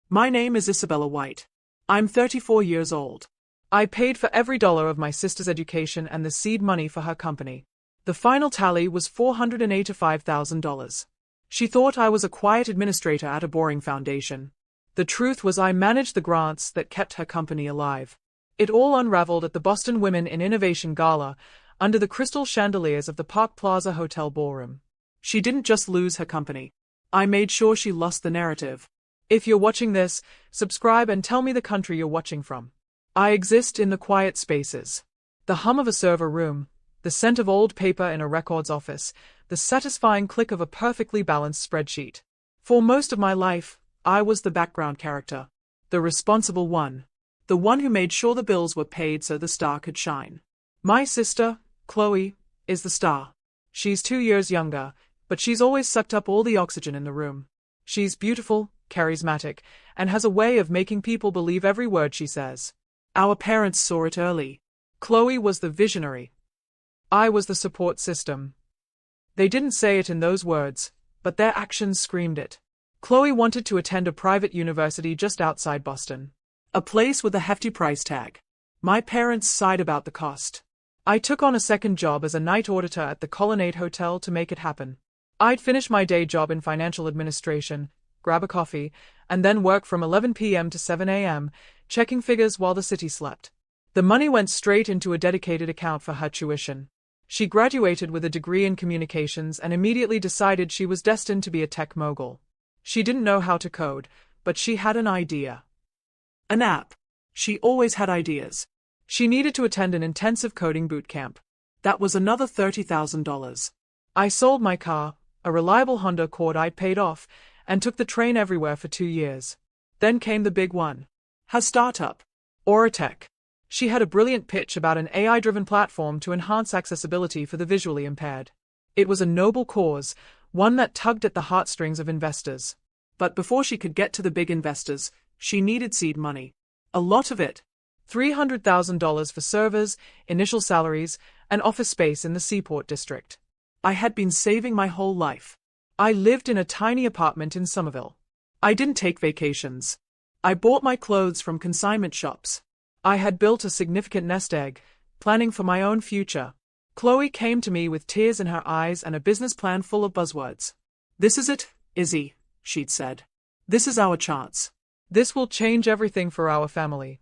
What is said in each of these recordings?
My name is Isabella White. I'm 34 years old. I paid for every dollar of my sister's education and the seed money for her company. The final tally was $485,000. She thought I was a quiet administrator at a boring foundation. The truth was I managed the grants that kept her company alive. It all unraveled at the Boston Women in Innovation Gala, under the crystal chandeliers of the Park Plaza Hotel ballroom. She didn't just lose her company. I made sure she lost the narrative. If you're watching this, subscribe and tell me the country you're watching from. I exist in the quiet spaces. The hum of a server room, the scent of old paper in a records office, the satisfying click of a perfectly balanced spreadsheet. For most of my life, I was the background character. The responsible one. The one who made sure the bills were paid so the star could shine. My sister, Chloe, is the star. She's 2 years younger, but she's always sucked up all the oxygen in the room. She's beautiful, charismatic, and has a way of making people believe every word she says. Our parents saw it early. Chloe was the visionary. I was the support system. They didn't say it in those words, but their actions screamed it. Chloe wanted to attend a private university just outside Boston. A place with a hefty price tag. My parents sighed about the cost. I took on a second job as a night auditor at the Colonnade Hotel to make it happen. I'd finish my day job in financial administration, grab a coffee, and then work from 11 p.m. to 7 a.m., checking figures while the city slept. The money went straight into a dedicated account for her tuition. She graduated with a degree in communications and immediately decided she was destined to be a tech mogul. She didn't know how to code, but she had an idea. An app. She always had ideas. She needed to attend an intensive coding boot camp. That was another $30,000. I sold my car, a reliable Honda Accord I'd paid off, and took the train everywhere for 2 years. Then came the big one. Her startup. Auratech. She had a brilliant pitch about an AI-driven platform to enhance accessibility for the visually impaired. It was a noble cause, one that tugged at the heartstrings of investors. But before she could get to the big investors, she needed seed money. A lot of it. $300,000 for servers, initial salaries, and office space in the Seaport district. I had been saving my whole life. I lived in a tiny apartment in Somerville. I didn't take vacations. I bought my clothes from consignment shops. I had built a significant nest egg, planning for my own future. Chloe came to me with tears in her eyes and a business plan full of buzzwords. "This is it, Izzy," she'd said. "This is our chance. This will change everything for our family."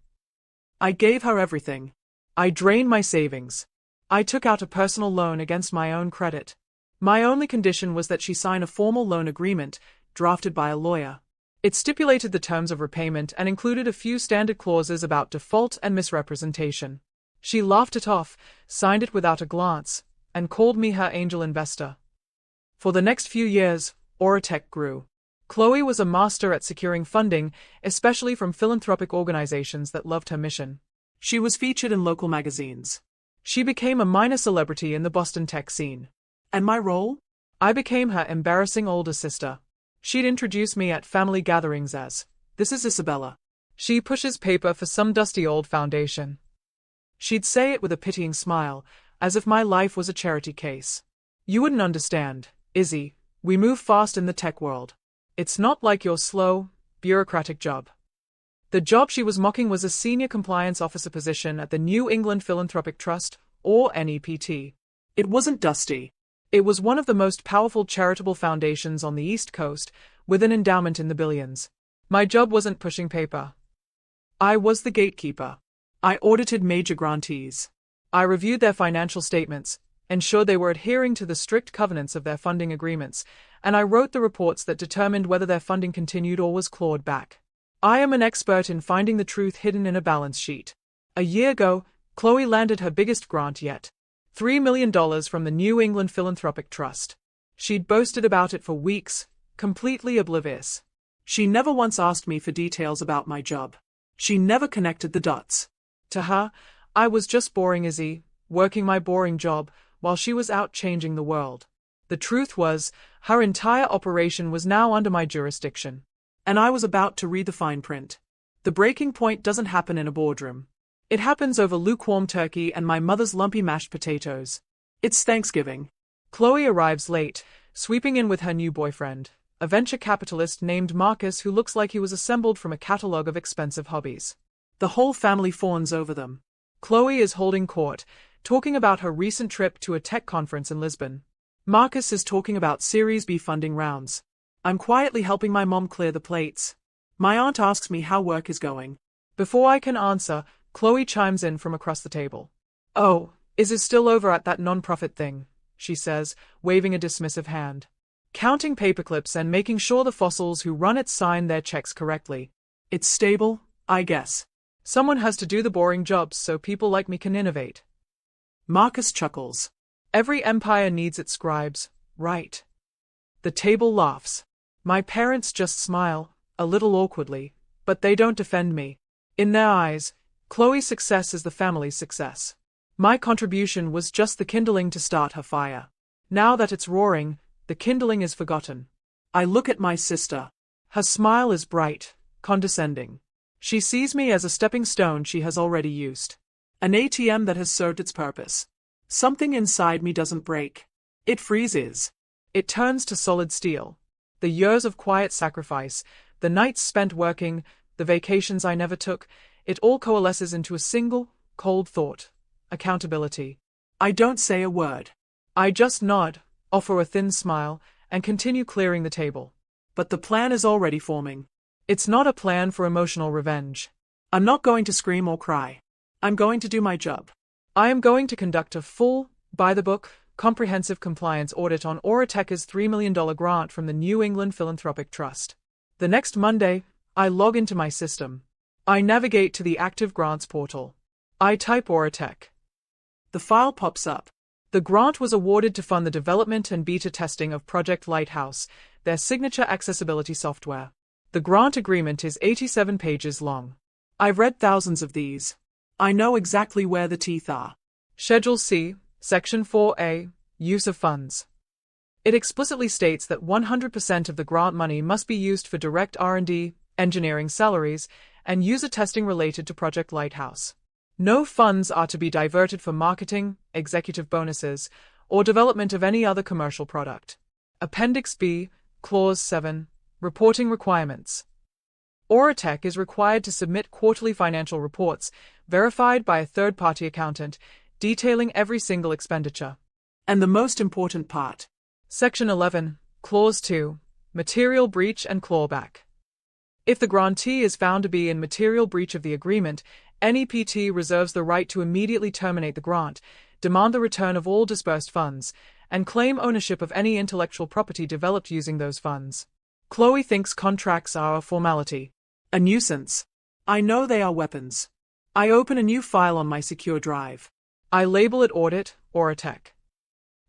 I gave her everything. I drained my savings. I took out a personal loan against my own credit. My only condition was that she sign a formal loan agreement, drafted by a lawyer. It stipulated the terms of repayment and included a few standard clauses about default and misrepresentation. She laughed it off, signed it without a glance, and called me her angel investor. For the next few years, Auratech grew. Chloe was a master at securing funding, especially from philanthropic organizations that loved her mission. She was featured in local magazines. She became a minor celebrity in the Boston tech scene. And my role? I became her embarrassing older sister. She'd introduce me at family gatherings as, "This is Isabella. She pushes paper for some dusty old foundation." She'd say it with a pitying smile, as if my life was a charity case. "You wouldn't understand, Izzy. We move fast in the tech world. It's not like your slow, bureaucratic job." The job she was mocking was a senior compliance officer position at the New England Philanthropic Trust, or NEPT. It wasn't dusty. It was one of the most powerful charitable foundations on the East Coast, with an endowment in the billions. My job wasn't pushing paper. I was the gatekeeper. I audited major grantees. I reviewed their financial statements, ensured they were adhering to the strict covenants of their funding agreements, and I wrote the reports that determined whether their funding continued or was clawed back. I am an expert in finding the truth hidden in a balance sheet. A year ago, Chloe landed her biggest grant yet. $3 million from the New England Philanthropic Trust. She'd boasted about it for weeks, completely oblivious. She never once asked me for details about my job. She never connected the dots. To her, I was just boring Izzy, working my boring job, while she was out changing the world. The truth was, her entire operation was now under my jurisdiction. And I was about to read the fine print. The breaking point doesn't happen in a boardroom. It happens over lukewarm turkey and my mother's lumpy mashed potatoes. It's Thanksgiving. Chloe arrives late, sweeping in with her new boyfriend, a venture capitalist named Marcus who looks like he was assembled from a catalogue of expensive hobbies. The whole family fawns over them. Chloe is holding court, talking about her recent trip to a tech conference in Lisbon. Marcus is talking about Series B funding rounds. I'm quietly helping my mom clear the plates. My aunt asks me how work is going. Before I can answer, Chloe chimes in from across the table. "Oh, is it still over at that non-profit thing?" she says, waving a dismissive hand. "Counting paperclips and making sure the fossils who run it sign their checks correctly. It's stable, I guess. Someone has to do the boring jobs so people like me can innovate." Marcus chuckles. "Every empire needs its scribes, right?" The table laughs. My parents just smile, a little awkwardly, but they don't defend me. In their eyes, Chloe's success is the family's success. My contribution was just the kindling to start her fire. Now that it's roaring, the kindling is forgotten. I look at my sister. Her smile is bright, condescending. She sees me as a stepping stone she has already used. An ATM that has served its purpose. Something inside me doesn't break. It freezes. It turns to solid steel. The years of quiet sacrifice, the nights spent working, the vacations I never took, it all coalesces into a single, cold thought. Accountability. I don't say a word. I just nod, offer a thin smile, and continue clearing the table. But the plan is already forming. It's not a plan for emotional revenge. I'm not going to scream or cry. I'm going to do my job. I am going to conduct a full, by-the-book, comprehensive compliance audit on Auratech's $3 million grant from the New England Philanthropic Trust. The next Monday, I log into my system. I navigate to the active grants portal. I type Auratech. The file pops up. The grant was awarded to fund the development and beta testing of Project Lighthouse, their signature accessibility software. The grant agreement is 87 pages long. I've read thousands of these. I know exactly where the teeth are. Schedule C, Section 4A, Use of Funds. It explicitly states that 100% of the grant money must be used for direct R&D, engineering salaries, and user testing related to Project Lighthouse. No funds are to be diverted for marketing, executive bonuses, or development of any other commercial product. Appendix B, Clause 7, Reporting Requirements. Auratech is required to submit quarterly financial reports, verified by a third-party accountant, detailing every single expenditure. And the most important part. Section 11, Clause 2, Material Breach and Clawback. If the grantee is found to be in material breach of the agreement, NEPT reserves the right to immediately terminate the grant, demand the return of all disbursed funds, and claim ownership of any intellectual property developed using those funds. Chloe thinks contracts are a formality. A nuisance. I know they are weapons. I open a new file on my secure drive. I label it Audit, Auratech.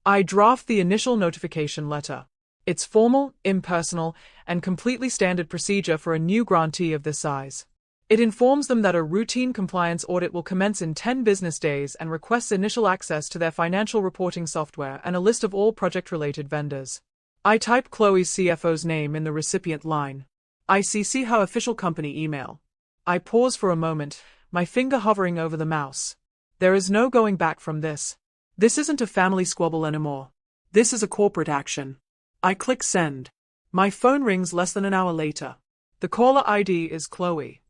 I draft the initial notification letter. It's formal, impersonal, and completely standard procedure for a new grantee of this size. It informs them that a routine compliance audit will commence in 10 business days and requests initial access to their financial reporting software and a list of all project-related vendors. I type Chloe's CFO's name in the recipient line. I CC her official company email. I pause for a moment, my finger hovering over the mouse. There is no going back from this. This isn't a family squabble anymore. This is a corporate action. I click send. My phone rings less than an hour later. The caller ID is Chloe.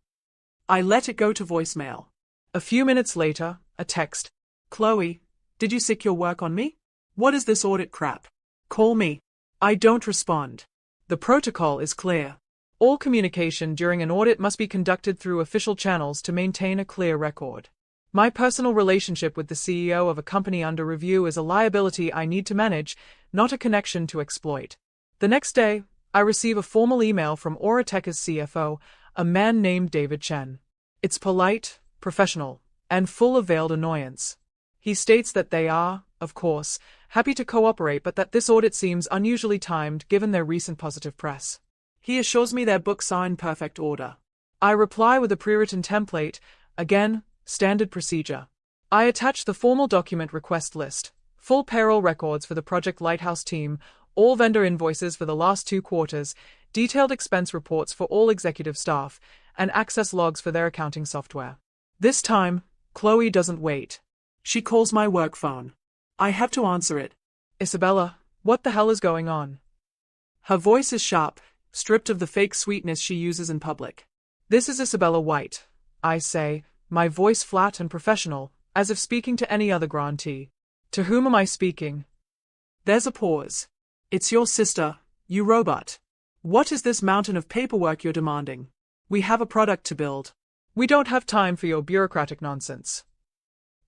I let it go to voicemail. A few minutes later, a text. Chloe, did you sick your work on me? What is this audit crap? Call me. I don't respond. The protocol is clear. All communication during an audit must be conducted through official channels to maintain a clear record. My personal relationship with the CEO of a company under review is a liability I need to manage, not a connection to exploit. The next day, I receive a formal email from Auratech's CFO, a man named David Chen. It's polite, professional, and full of veiled annoyance. He states that they are, of course, happy to cooperate but that this audit seems unusually timed given their recent positive press. He assures me their books are in perfect order. I reply with a pre-written template, again, standard procedure. I attach the formal document request list, full payroll records for the Project Lighthouse team, all vendor invoices for the last 2 quarters, detailed expense reports for all executive staff, and access logs for their accounting software. This time, Chloe doesn't wait. She calls my work phone. I have to answer it. Isabella, what the hell is going on? Her voice is sharp, stripped of the fake sweetness she uses in public. This is Isabella White, I say, my voice flat and professional, as if speaking to any other grantee. To whom am I speaking? There's a pause. It's your sister, you robot. What is this mountain of paperwork you're demanding? We have a product to build. We don't have time for your bureaucratic nonsense.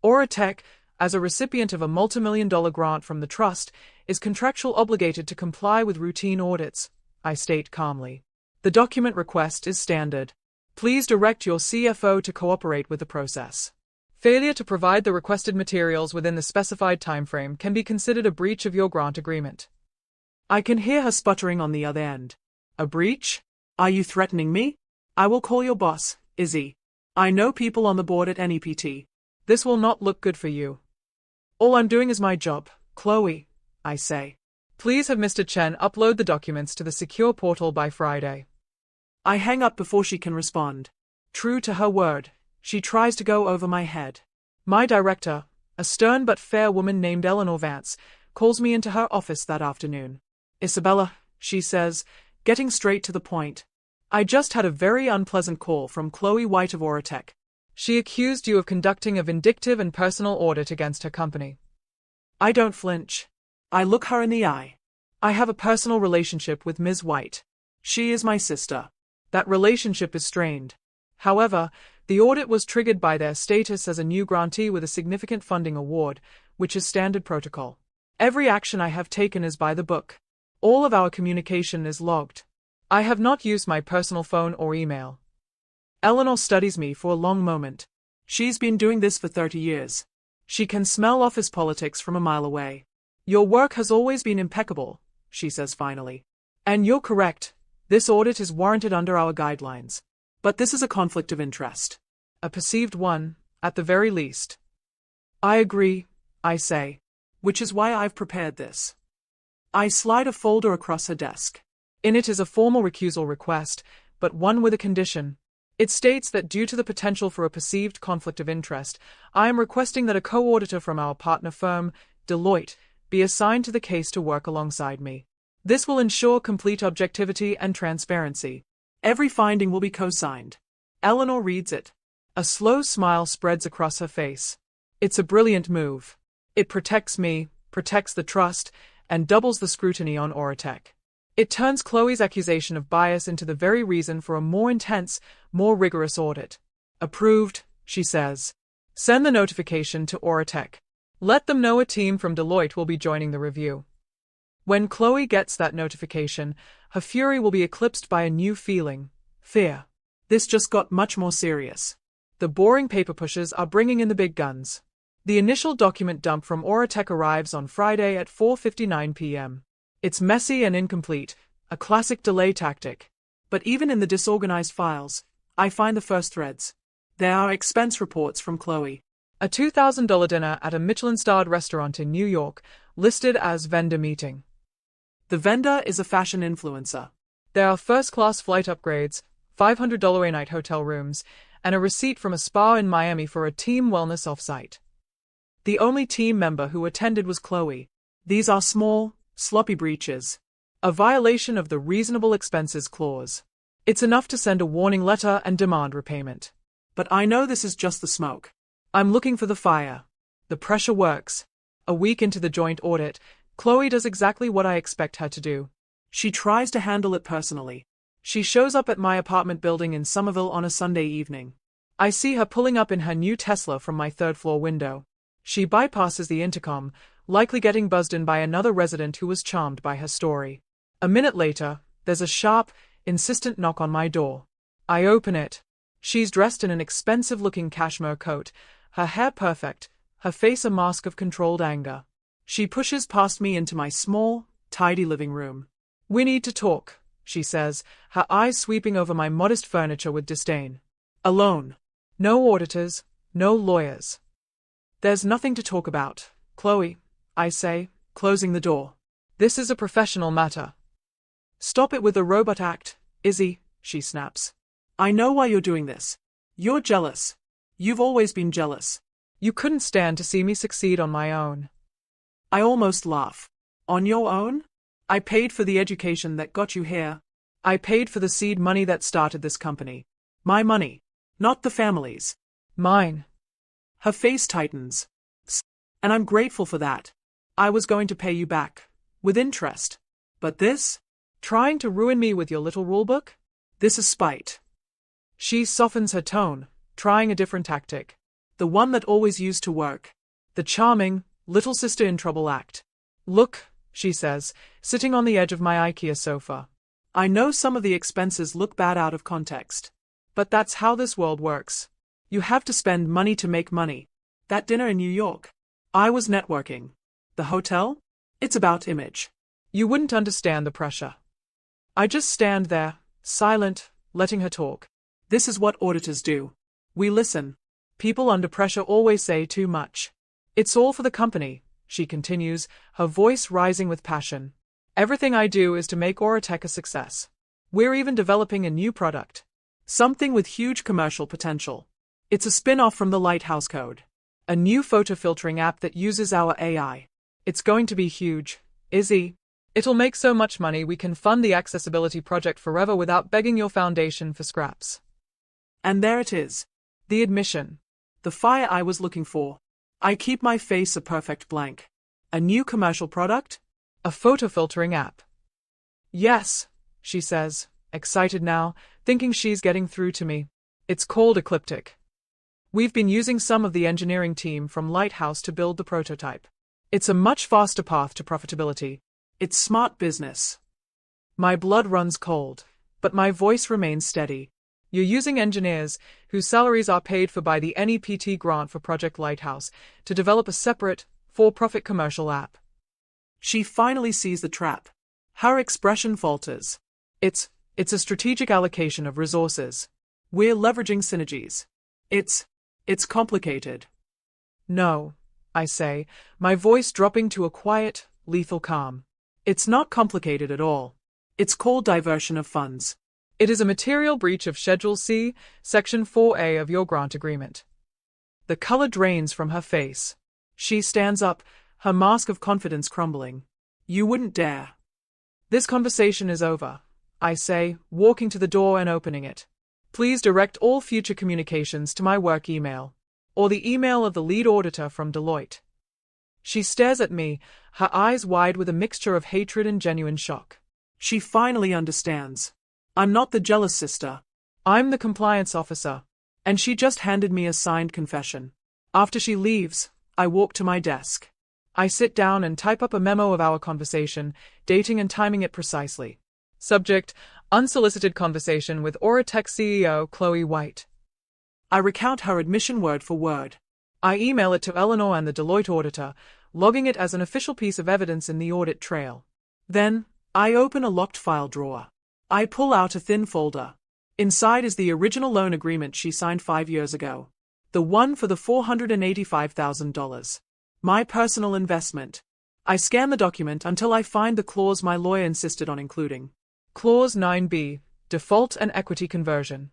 Aurotech, as a recipient of a multimillion-dollar grant from the trust, is contractually obligated to comply with routine audits, I state calmly. The document request is standard. Please direct your CFO to cooperate with the process. Failure to provide the requested materials within the specified timeframe can be considered a breach of your grant agreement. I can hear her sputtering on the other end. A breach? Are you threatening me? I will call your boss, Izzy. I know people on the board at NEPT. This will not look good for you. All I'm doing is my job, Chloe, I say. Please have Mr. Chen upload the documents to the secure portal by Friday. I hang up before she can respond. True to her word, she tries to go over my head. My director, a stern but fair woman named Eleanor Vance, calls me into her office that afternoon. Isabella, she says, getting straight to the point. I just had a very unpleasant call from Chloe White of Aurotech. She accused you of conducting a vindictive and personal audit against her company. I don't flinch. I look her in the eye. I have a personal relationship with Ms. White. She is my sister. That relationship is strained. However, the audit was triggered by their status as a new grantee with a significant funding award, which is standard protocol. Every action I have taken is by the book. All of our communication is logged. I have not used my personal phone or email. Eleanor studies me for a long moment. She's been doing this for 30 years. She can smell office politics from a mile away. Your work has always been impeccable, she says finally. And you're correct, this audit is warranted under our guidelines. But this is a conflict of interest. A perceived one, at the very least. I agree, I say. Which is why I've prepared this. I slide a folder across her desk. In it is a formal recusal request, but one with a condition. It states that due to the potential for a perceived conflict of interest, I am requesting that a co-auditor from our partner firm, Deloitte, be assigned to the case to work alongside me. This will ensure complete objectivity and transparency. Every finding will be co-signed. Eleanor reads it. A slow smile spreads across her face. It's a brilliant move. It protects me, protects the trust, and doubles the scrutiny on Aurotech. It turns Chloe's accusation of bias into the very reason for a more intense, more rigorous audit. Approved, she says. Send the notification to Aurotech. Let them know a team from Deloitte will be joining the review. When Chloe gets that notification, her fury will be eclipsed by a new feeling, fear. This just got much more serious. The boring paper pushers are bringing in the big guns. The initial document dump from Aurotech arrives on Friday at 4:59 p.m. It's messy and incomplete, a classic delay tactic. But even in the disorganized files, I find the first threads. There are expense reports from Chloe. A $2,000 dinner at a Michelin-starred restaurant in New York, listed as vendor meeting. The vendor is a fashion influencer. There are first-class flight upgrades, $500 a-night hotel rooms, and a receipt from a spa in Miami for a team wellness offsite. The only team member who attended was Chloe. These are small, sloppy breaches. A violation of the reasonable expenses clause. It's enough to send a warning letter and demand repayment. But I know this is just the smoke. I'm looking for the fire. The pressure works. A week into the joint audit, Chloe does exactly what I expect her to do. She tries to handle it personally. She shows up at my apartment building in Somerville on a Sunday evening. I see her pulling up in her new Tesla from my third-floor window. She bypasses the intercom, likely getting buzzed in by another resident who was charmed by her story. A minute later, there's a sharp, insistent knock on my door. I open it. She's dressed in an expensive-looking cashmere coat, her hair perfect, her face a mask of controlled anger. She pushes past me into my small, tidy living room. We need to talk, she says, her eyes sweeping over my modest furniture with disdain. Alone. No auditors, no lawyers. There's nothing to talk about, Chloe, I say, closing the door. This is a professional matter. Stop it with the robot act, Izzy, she snaps. I know why you're doing this. You're jealous. You've always been jealous. You couldn't stand to see me succeed on my own. I almost laugh. On your own? I paid for the education that got you here. I paid for the seed money that started this company. My money. Not the family's. Mine. Her face tightens. And I'm grateful for that. I was going to pay you back. With interest. But this? Trying to ruin me with your little rulebook? This is spite. She softens her tone, trying a different tactic. The one that always used to work. The charming, little sister in trouble act. Look, she says, sitting on the edge of my IKEA sofa. I know some of the expenses look bad out of context. But that's how this world works. You have to spend money to make money. That dinner in New York. I was networking. The hotel? It's about image. You wouldn't understand the pressure. I just stand there, silent, letting her talk. This is what auditors do. We listen. People under pressure always say too much. It's all for the company, she continues, her voice rising with passion. Everything I do is to make Auratech a success. We're even developing a new product. Something with huge commercial potential. It's a spin-off from the Lighthouse Code. A new photo filtering app that uses our AI. It's going to be huge, Izzy. It'll make so much money we can fund the accessibility project forever without begging your foundation for scraps. And there it is. The admission. The fire I was looking for. I keep my face a perfect blank. A new commercial product? A photo filtering app. Yes, she says, excited now, thinking she's getting through to me. It's called Ecliptic. We've been using some of the engineering team from Lighthouse to build the prototype. It's a much faster path to profitability. It's smart business. My blood runs cold, but my voice remains steady. You're using engineers, whose salaries are paid for by the NEPT grant for Project Lighthouse, to develop a separate, for-profit commercial app. She finally sees the trap. Her expression falters. It's a strategic allocation of resources. We're leveraging synergies. It's complicated. No, I say, my voice dropping to a quiet, lethal calm. It's not complicated at all. It's called diversion of funds. It is a material breach of Schedule C, Section 4A of your grant agreement. The color drains from her face. She stands up, her mask of confidence crumbling. You wouldn't dare. This conversation is over, I say, walking to the door and opening it. Please direct all future communications to my work email, or the email of the lead auditor from Deloitte. She stares at me, her eyes wide with a mixture of hatred and genuine shock. She finally understands. I'm not the jealous sister. I'm the compliance officer. And she just handed me a signed confession. After she leaves, I walk to my desk. I sit down and type up a memo of our conversation, dating and timing it precisely. Subject: unsolicited conversation with Auratech CEO Chloe White. I recount her admission word for word. I email it to Eleanor and the Deloitte auditor, logging it as an official piece of evidence in the audit trail. Then, I open a locked file drawer. I pull out a thin folder. Inside is the original loan agreement she signed 5 years ago. The one for the $485,000. My personal investment. I scan the document until I find the clause my lawyer insisted on including. Clause 9b, Default and Equity Conversion.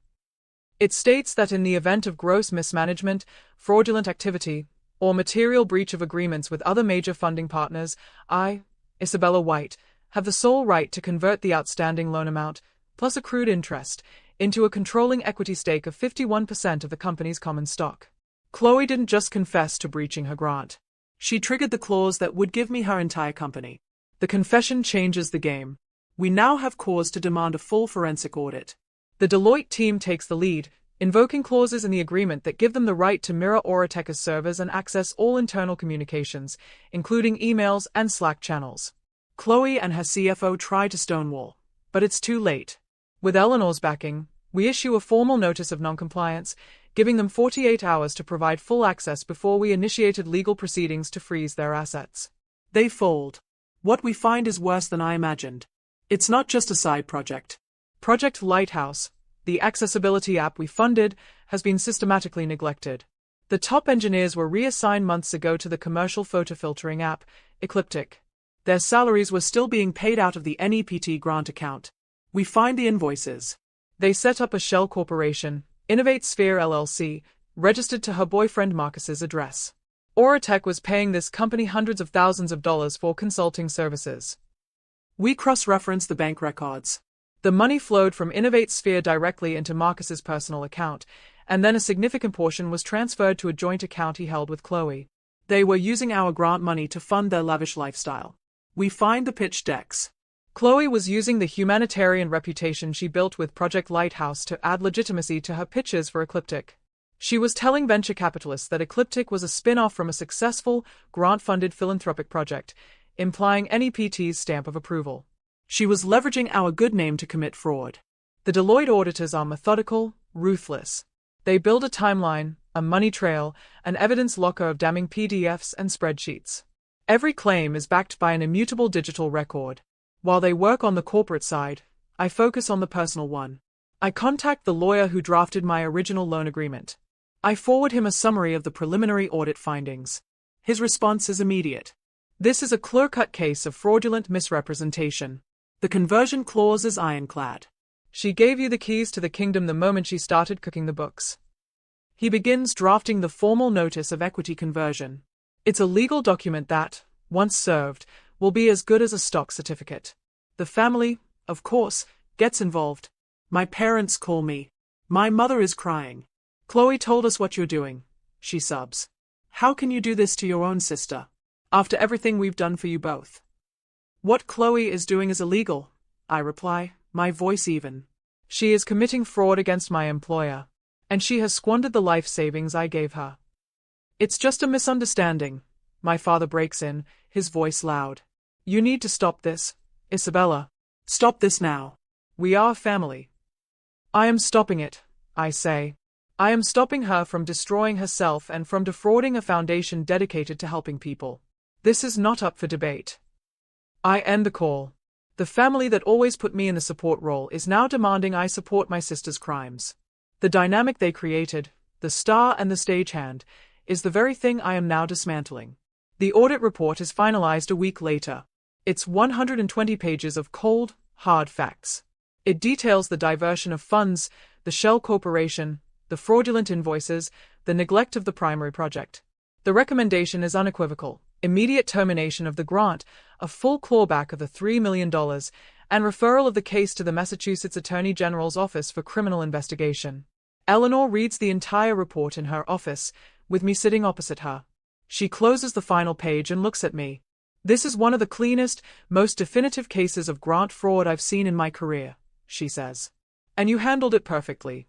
It states that in the event of gross mismanagement, fraudulent activity, or material breach of agreements with other major funding partners, I, Isabella White, have the sole right to convert the outstanding loan amount, plus accrued interest, into a controlling equity stake of 51% of the company's common stock. Chloe didn't just confess to breaching her grant. She triggered the clause that would give me her entire company. The confession changes the game. We now have cause to demand a full forensic audit. The Deloitte team takes the lead, invoking clauses in the agreement that give them the right to mirror Auratech's servers and access all internal communications, including emails and Slack channels. Chloe and her CFO try to stonewall, but it's too late. With Eleanor's backing, we issue a formal notice of noncompliance, giving them 48 hours to provide full access before we initiated legal proceedings to freeze their assets. They fold. What we find is worse than I imagined. It's not just a side project. Project Lighthouse, the accessibility app we funded, has been systematically neglected. The top engineers were reassigned months ago to the commercial photo filtering app, Ecliptic. Their salaries were still being paid out of the NEPT grant account. We find the invoices. They set up a shell corporation, Innovate Sphere LLC, registered to her boyfriend Marcus's address. Auratech was paying this company hundreds of thousands of dollars for consulting services. We cross-referenced the bank records. The money flowed from Innovate Sphere directly into Marcus's personal account, and then a significant portion was transferred to a joint account he held with Chloe. They were using our grant money to fund their lavish lifestyle. We find the pitch decks. Chloe was using the humanitarian reputation she built with Project Lighthouse to add legitimacy to her pitches for Ecliptic. She was telling venture capitalists that Ecliptic was a spin-off from a successful, grant-funded philanthropic project, implying NEPT's stamp of approval. She was leveraging our good name to commit fraud. The Deloitte auditors are methodical, ruthless. They build a timeline, a money trail, an evidence locker of damning PDFs and spreadsheets. Every claim is backed by an immutable digital record. While they work on the corporate side, I focus on the personal one. I contact the lawyer who drafted my original loan agreement. I forward him a summary of the preliminary audit findings. His response is immediate. This is a clear-cut case of fraudulent misrepresentation. The conversion clause is ironclad. She gave you the keys to the kingdom the moment she started cooking the books. He begins drafting the formal notice of equity conversion. It's a legal document that, once served, will be as good as a stock certificate. The family, of course, gets involved. My parents call me. My mother is crying. Chloe told us what you're doing, she sobs. How can you do this to your own sister? After everything we've done for you both. What Chloe is doing is illegal, I reply, my voice even. She is committing fraud against my employer, and she has squandered the life savings I gave her. It's just a misunderstanding, my father breaks in, his voice loud. You need to stop this, Isabella. Stop this now. We are family. I am stopping it, I say. I am stopping her from destroying herself and from defrauding a foundation dedicated to helping people. This is not up for debate. I end the call. The family that always put me in the support role is now demanding I support my sister's crimes. The dynamic they created, the star and the stagehand, is the very thing I am now dismantling. The audit report is finalized a week later. It's 120 pages of cold, hard facts. It details the diversion of funds, the shell corporation, the fraudulent invoices, the neglect of the primary project. The recommendation is unequivocal: immediate termination of the grant, a full clawback of the $3 million, and referral of the case to the Massachusetts Attorney General's Office for Criminal Investigation. Eleanor reads the entire report in her office, with me sitting opposite her. She closes the final page and looks at me. This is one of the cleanest, most definitive cases of grant fraud I've seen in my career, she says. And you handled it perfectly.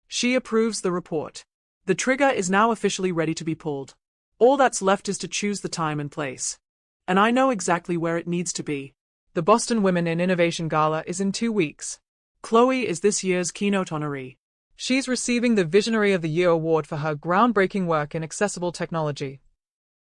She approves the report. The trigger is now officially ready to be pulled. All that's left is to choose the time and place. And I know exactly where it needs to be. The Boston Women in Innovation Gala is in 2 weeks. Chloe is this year's keynote honoree. She's receiving the Visionary of the Year award for her groundbreaking work in accessible technology.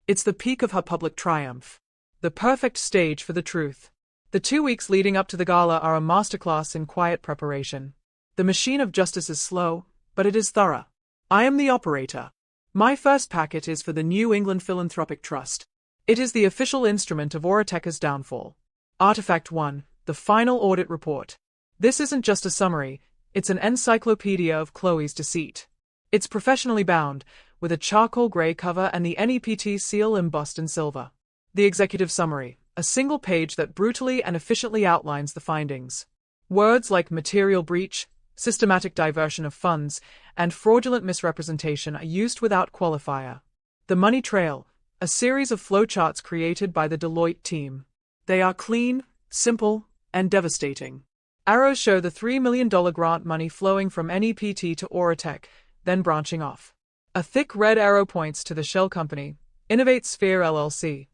It's the peak of her public triumph. The perfect stage for the truth. The 2 weeks leading up to the gala are a masterclass in quiet preparation. The machine of justice is slow, but it is thorough. I am the operator. My first packet is for the New England Philanthropic Trust. It is the official instrument of Orateka's downfall. Artifact 1, the final audit report. This isn't just a summary, it's an encyclopedia of Chloe's deceit. It's professionally bound, with a charcoal gray cover and the NEPT seal embossed in silver. The executive summary, a single page that brutally and efficiently outlines the findings. Words like material breach, systematic diversion of funds, and fraudulent misrepresentation are used without qualifier. The money trail, a series of flowcharts created by the Deloitte team. They are clean, simple, and devastating. Arrows show the $3 million grant money flowing from NEPT to Oratec, then branching off. A thick red arrow points to the shell company, Innovate Sphere LLC.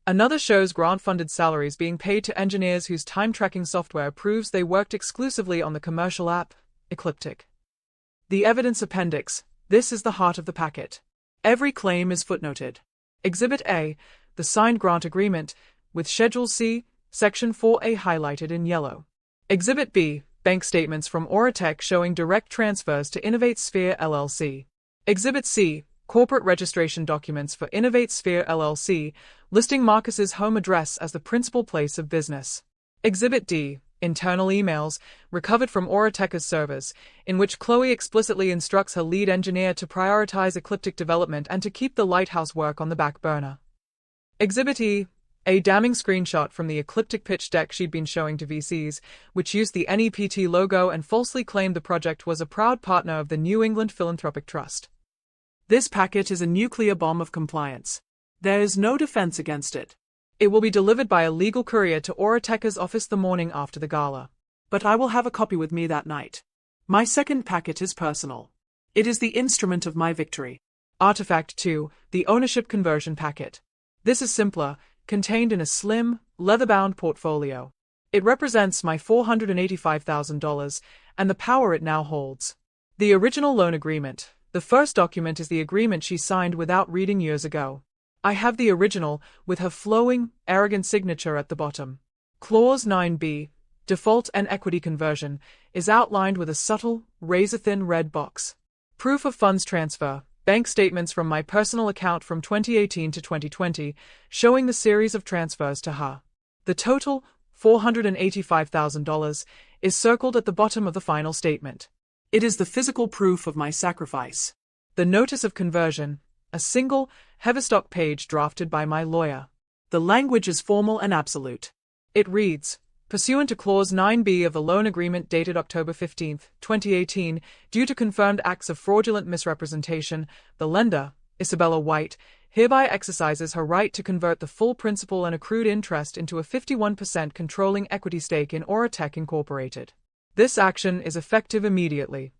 Another shows grant-funded salaries being paid to engineers whose time-tracking software proves they worked exclusively on the commercial app, Ecliptic. The evidence appendix, this is the heart of the packet. Every claim is footnoted. Exhibit A, the signed grant agreement, with Schedule C, Section 4A highlighted in yellow. Exhibit B, bank statements from Oratec showing direct transfers to Innovate Sphere LLC. Exhibit C, corporate registration documents for Innovate Sphere LLC, listing Marcus's home address as the principal place of business. Exhibit D, internal emails, recovered from Orateka's servers, in which Chloe explicitly instructs her lead engineer to prioritize Ecliptic development and to keep the lighthouse work on the back burner. Exhibit E, A damning screenshot from the ecliptic pitch deck she'd been showing to VCs, which used the NEPT logo and falsely claimed the project was a proud partner of the New England Philanthropic Trust. This packet is a nuclear bomb of compliance. There is no defense against it. It will be delivered by a legal courier to Orateka's office the morning after the gala. But I will have a copy with me that night. My second packet is personal. It is the instrument of my victory. Artifact 2, the ownership conversion packet. This is simpler, contained in a slim, leather-bound portfolio. It represents my $485,000 and the power it now holds. The original loan agreement. The first document is the agreement she signed without reading years ago. I have the original, with her flowing, arrogant signature at the bottom. Clause 9b, default and equity conversion, is outlined with a subtle, razor-thin red box. Proof of funds transfer. Bank statements from my personal account from 2018 to 2020, showing the series of transfers to her. The total, $485,000, is circled at the bottom of the final statement. It is the physical proof of my sacrifice. The notice of conversion, a single, Heverstock page drafted by my lawyer. The language is formal and absolute. It reads, pursuant to Clause 9b of the loan agreement dated October 15, 2018, due to confirmed acts of fraudulent misrepresentation, the lender, Isabella White, hereby exercises her right to convert the full principal and accrued interest into a 51% controlling equity stake in Oratech Incorporated. This action is effective immediately.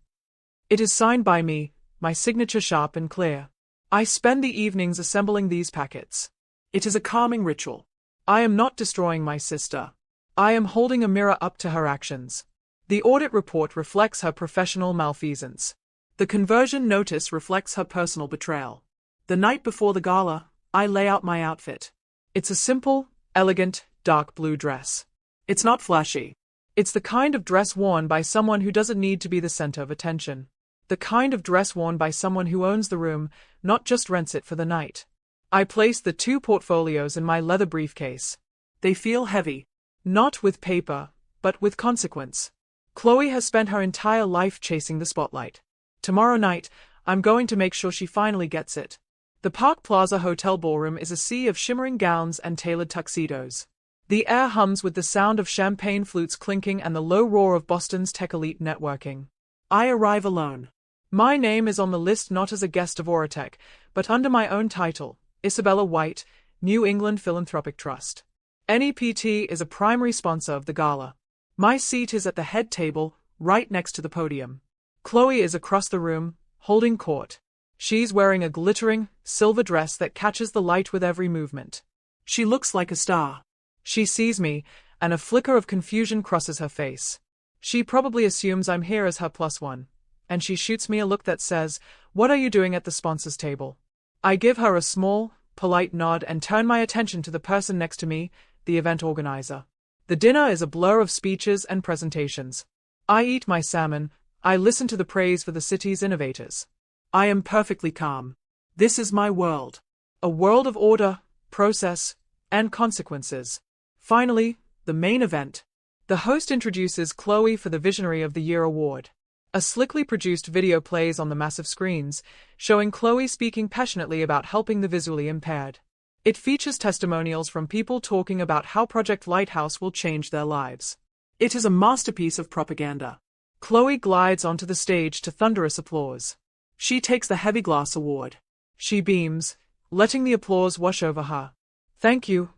It is signed by me, my signature sharp and clear. I spend the evenings assembling these packets. It is a calming ritual. I am not destroying my sister. I am holding a mirror up to her actions. The audit report reflects her professional malfeasance. The conversion notice reflects her personal betrayal. The night before the gala, I lay out my outfit. It's a simple, elegant, dark blue dress. It's not flashy. It's the kind of dress worn by someone who doesn't need to be the center of attention. The kind of dress worn by someone who owns the room, not just rents it for the night. I place the two portfolios in my leather briefcase. They feel heavy. Not with paper, but with consequence. Chloe has spent her entire life chasing the spotlight. Tomorrow night, I'm going to make sure she finally gets it. The Park Plaza Hotel ballroom is a sea of shimmering gowns and tailored tuxedos. The air hums with the sound of champagne flutes clinking and the low roar of Boston's tech elite networking. I arrive alone. My name is on the list not as a guest of Oratech, but under my own title, Isabella White, New England Philanthropic Trust. NEPT is a primary sponsor of the gala. My seat is at the head table, right next to the podium. Chloe is across the room, holding court. She's wearing a glittering, silver dress that catches the light with every movement. She looks like a star. She sees me, and a flicker of confusion crosses her face. She probably assumes I'm here as her plus one, and she shoots me a look that says, "What are you doing at the sponsors' table?" I give her a small, polite nod and turn my attention to the person next to me, the event organizer. The dinner is a blur of speeches and presentations. I eat my salmon, I listen to the praise for the city's innovators. I am perfectly calm. This is my world. A world of order, process, and consequences. Finally, the main event. The host introduces Chloe for the Visionary of the Year award. A slickly produced video plays on the massive screens, showing Chloe speaking passionately about helping the visually impaired. It features testimonials from people talking about how Project Lighthouse will change their lives. It is a masterpiece of propaganda. Chloe glides onto the stage to thunderous applause. She takes the heavy glass award. She beams, letting the applause wash over her. Thank you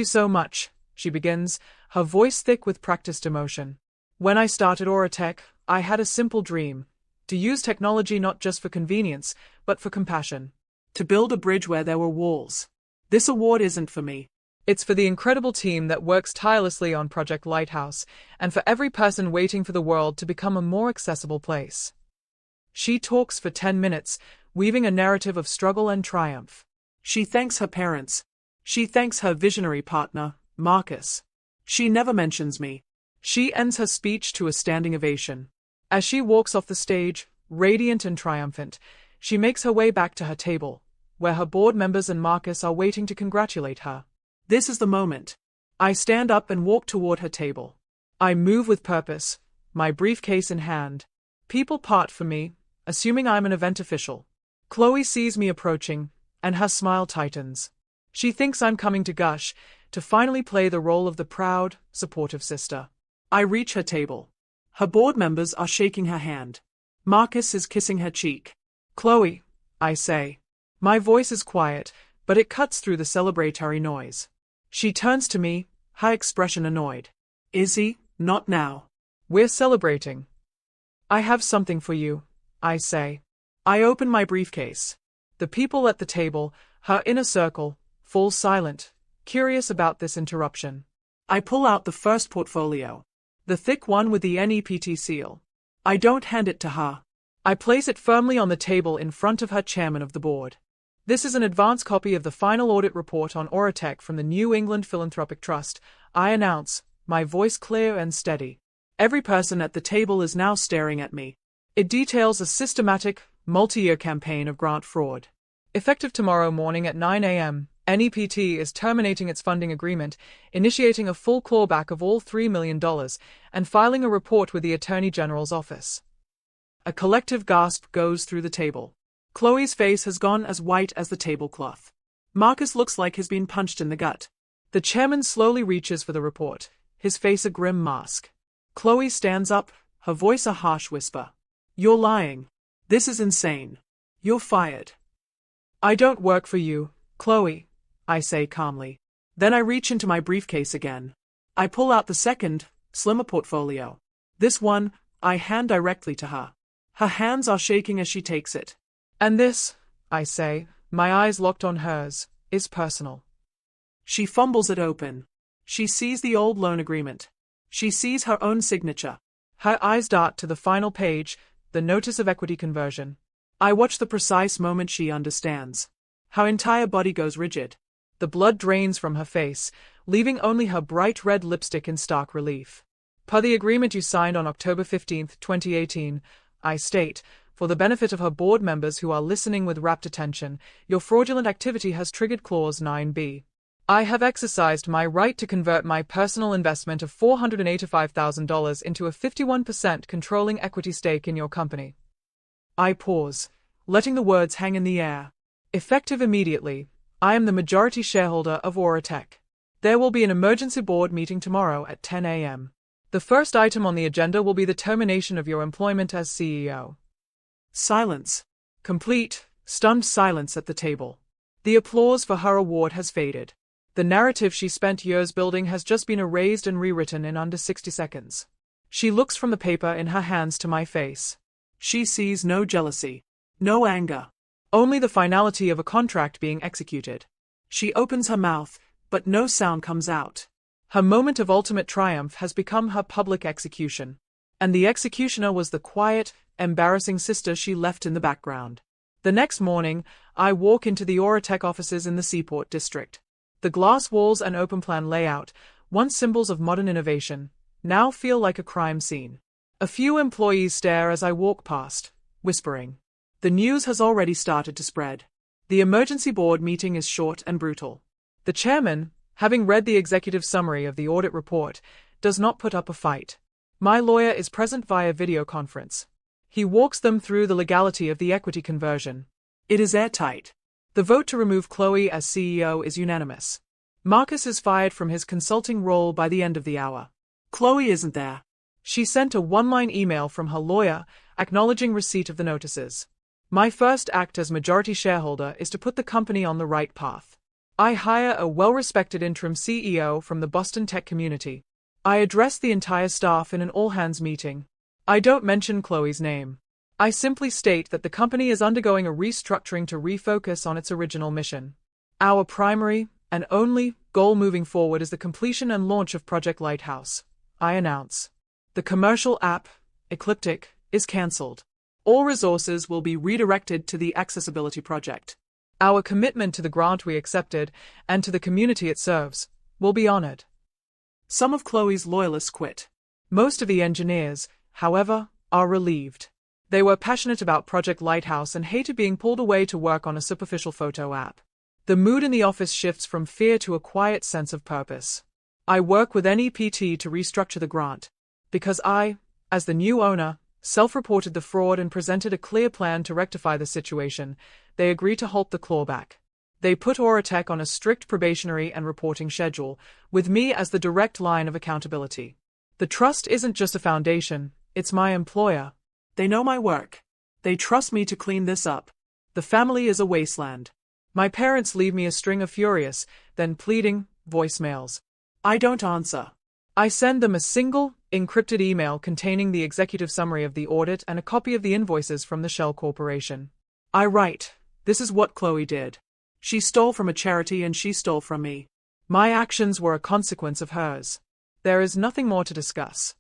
so much, she begins, her voice thick with practiced emotion. When I started Oratech, I had a simple dream. To use technology not just for convenience, but for compassion. To build a bridge where there were walls. This award isn't for me. It's for the incredible team that works tirelessly on Project Lighthouse, and for every person waiting for the world to become a more accessible place. She talks for 10 minutes, weaving a narrative of struggle and triumph. She thanks her parents. She thanks her visionary partner, Marcus. She never mentions me. She ends her speech to a standing ovation. As she walks off the stage, radiant and triumphant, she makes her way back to her table, where her board members and Marcus are waiting to congratulate her. This is the moment. I stand up and walk toward her table. I move with purpose, my briefcase in hand. People part for me, assuming I'm an event official. Chloe sees me approaching, and her smile tightens. She thinks I'm coming to gush, to finally play the role of the proud, supportive sister. I reach her table. Her board members are shaking her hand. Marcus is kissing her cheek. "Chloe," I say. My voice is quiet, but it cuts through the celebratory noise. She turns to me, her expression annoyed. "Izzy, not now. We're celebrating." "I have something for you," I say. I open my briefcase. The people at the table, her inner circle, fall silent, curious about this interruption. I pull out the first portfolio. The thick one with the NEPT seal. I don't hand it to her. I place it firmly on the table in front of her chairman of the board. "This is an advance copy of the final audit report on Oratech from the New England Philanthropic Trust," I announce, my voice clear and steady. Every person at the table is now staring at me. It details a systematic, multi-year campaign of grant fraud. Effective tomorrow morning at 9 a.m., NEPT is terminating its funding agreement, initiating a full clawback of all $3 million, and filing a report with the Attorney General's office. A collective gasp goes through the table. Chloe's face has gone as white as the tablecloth. Marcus looks like he's been punched in the gut. The chairman slowly reaches for the report, his face a grim mask. Chloe stands up, her voice a harsh whisper. "You're lying. This is insane. You're fired." "I don't work for you, Chloe," I say calmly. Then I reach into my briefcase again. I pull out the second, slimmer portfolio. This one, I hand directly to her. Her hands are shaking as she takes it. "And this," I say, my eyes locked on hers, "is personal." She fumbles it open. She sees the old loan agreement. She sees her own signature. Her eyes dart to the final page, the notice of equity conversion. I watch the precise moment she understands. Her entire body goes rigid. The blood drains from her face, leaving only her bright red lipstick in stark relief. "Per the agreement you signed on October 15, 2018, I state, for the benefit of her board members who are listening with rapt attention, your fraudulent activity has triggered Clause 9b. I have exercised my right to convert my personal investment of $485,000 into a 51% controlling equity stake in your company." I pause, letting the words hang in the air. Effective immediately, I am the majority shareholder of Oratech. There will be an emergency board meeting tomorrow at 10 a.m. The first item on the agenda will be the termination of your employment as CEO. Silence. Complete, stunned silence at the table. The applause for her award has faded. The narrative she spent years building has just been erased and rewritten in under 60 seconds. She looks from the paper in her hands to my face. She sees no jealousy, no anger, only the finality of a contract being executed. She opens her mouth, but no sound comes out. Her moment of ultimate triumph has become her public execution. And the executioner was the quiet, embarrassing sister she left in the background. The next morning, I walk into the Oratech offices in the Seaport district. The glass walls and open-plan layout, once symbols of modern innovation, now feel like a crime scene. A few employees stare as I walk past, whispering. The news has already started to spread. The emergency board meeting is short and brutal. The chairman, having read the executive summary of the audit report, does not put up a fight. My lawyer is present via video conference. He walks them through the legality of the equity conversion. It is airtight. The vote to remove Chloe as CEO is unanimous. Marcus is fired from his consulting role by the end of the hour. Chloe isn't there. She sent a one-line email from her lawyer, acknowledging receipt of the notices. My first act as majority shareholder is to put the company on the right path. I hire a well-respected interim CEO from the Boston tech community. I address the entire staff in an all-hands meeting. I don't mention Chloe's name. I simply state that the company is undergoing a restructuring to refocus on its original mission. Our primary, and only, goal moving forward is the completion and launch of Project Lighthouse, I announce. The commercial app, Ecliptic, is cancelled. All resources will be redirected to the accessibility project. Our commitment to the grant we accepted, and to the community it serves, will be honored. Some of Chloe's loyalists quit. Most of the engineers, however, are relieved. They were passionate about Project Lighthouse and hated being pulled away to work on a superficial photo app. The mood in the office shifts from fear to a quiet sense of purpose. I work with NEPT to restructure the grant, because I, as the new owner, self-reported the fraud and presented a clear plan to rectify the situation. They agree to halt the clawback. They put Oratech on a strict probationary and reporting schedule, with me as the direct line of accountability. The trust isn't just a foundation, it's my employer. They know my work. They trust me to clean this up. The family is a wasteland. My parents leave me a string of furious, then pleading, voicemails. I don't answer. I send them a single, encrypted email containing the executive summary of the audit and a copy of the invoices from the Shell Corporation. I write, "This is what Chloe did. She stole from a charity and she stole from me. My actions were a consequence of hers. There is nothing more to discuss."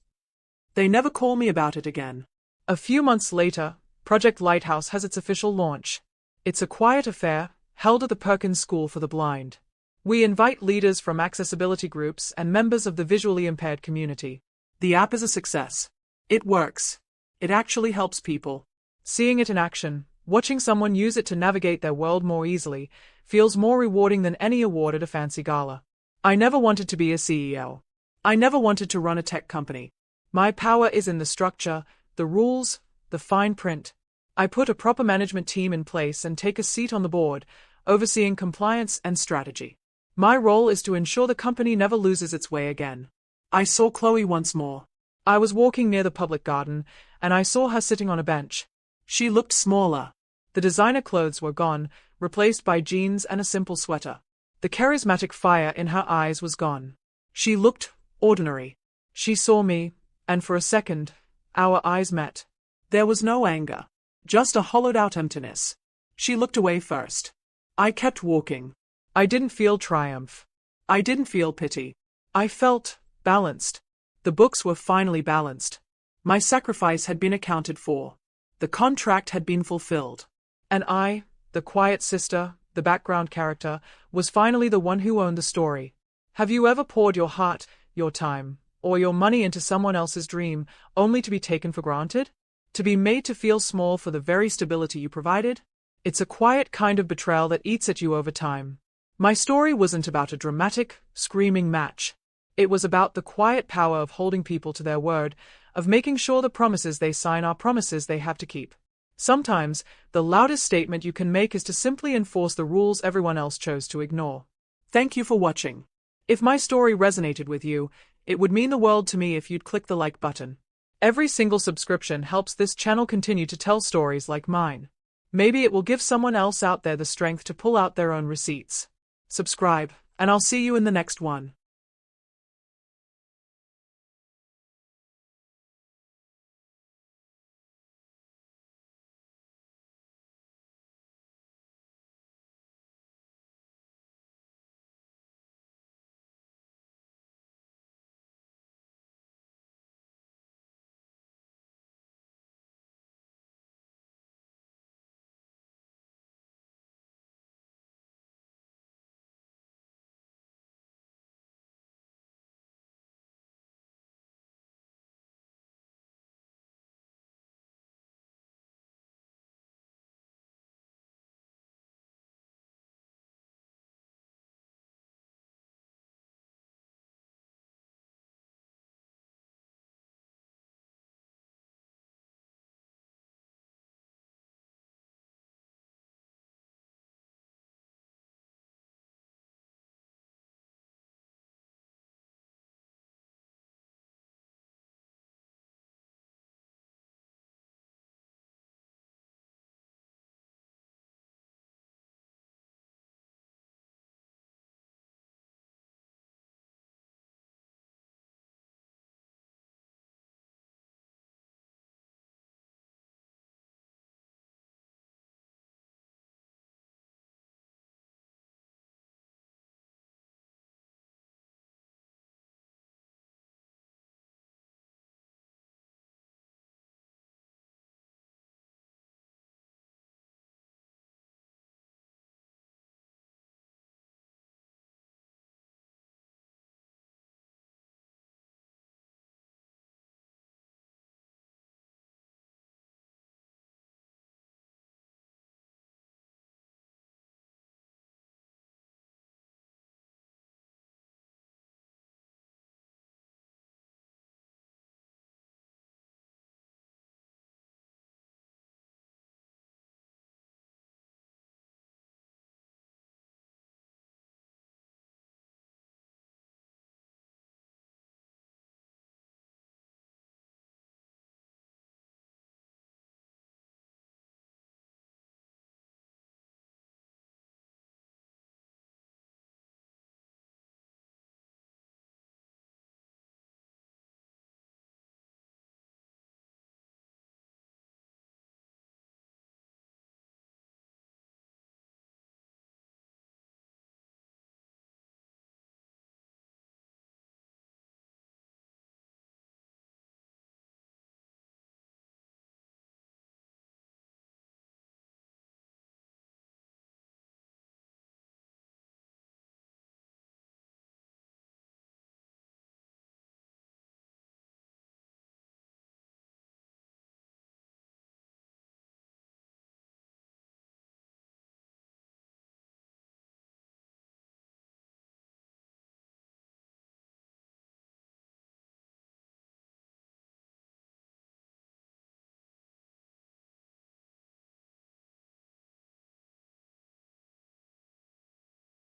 They never call me about it again. A few months later, Project Lighthouse has its official launch. It's a quiet affair, held at the Perkins School for the Blind. We invite leaders from accessibility groups and members of the visually impaired community. The app is a success. It works. It actually helps people. Seeing it in action, watching someone use it to navigate their world more easily, feels more rewarding than any award at a fancy gala. I never wanted to be a CEO. I never wanted to run a tech company. My power is in the structure, the rules, the fine print. I put a proper management team in place and take a seat on the board, overseeing compliance and strategy. My role is to ensure the company never loses its way again. I saw Chloe once more. I was walking near the public garden, and I saw her sitting on a bench. She looked smaller. The designer clothes were gone, replaced by jeans and a simple sweater. The charismatic fire in her eyes was gone. She looked ordinary. She saw me, and for a second, our eyes met. There was no anger, just a hollowed-out emptiness. She looked away first. I kept walking. I didn't feel triumph. I didn't feel pity. I felt balanced. The books were finally balanced. My sacrifice had been accounted for. The contract had been fulfilled. And I, the quiet sister, the background character, was finally the one who owned the story. Have you ever poured your heart, your time, or your money into someone else's dream, only to be taken for granted? To be made to feel small for the very stability you provided? It's a quiet kind of betrayal that eats at you over time. My story wasn't about a dramatic, screaming match. It was about the quiet power of holding people to their word, of making sure the promises they sign are promises they have to keep. Sometimes, the loudest statement you can make is to simply enforce the rules everyone else chose to ignore. Thank you for watching. If my story resonated with you, it would mean the world to me if you'd click the like button. Every single subscription helps this channel continue to tell stories like mine. Maybe it will give someone else out there the strength to pull out their own receipts. Subscribe, and I'll see you in the next one.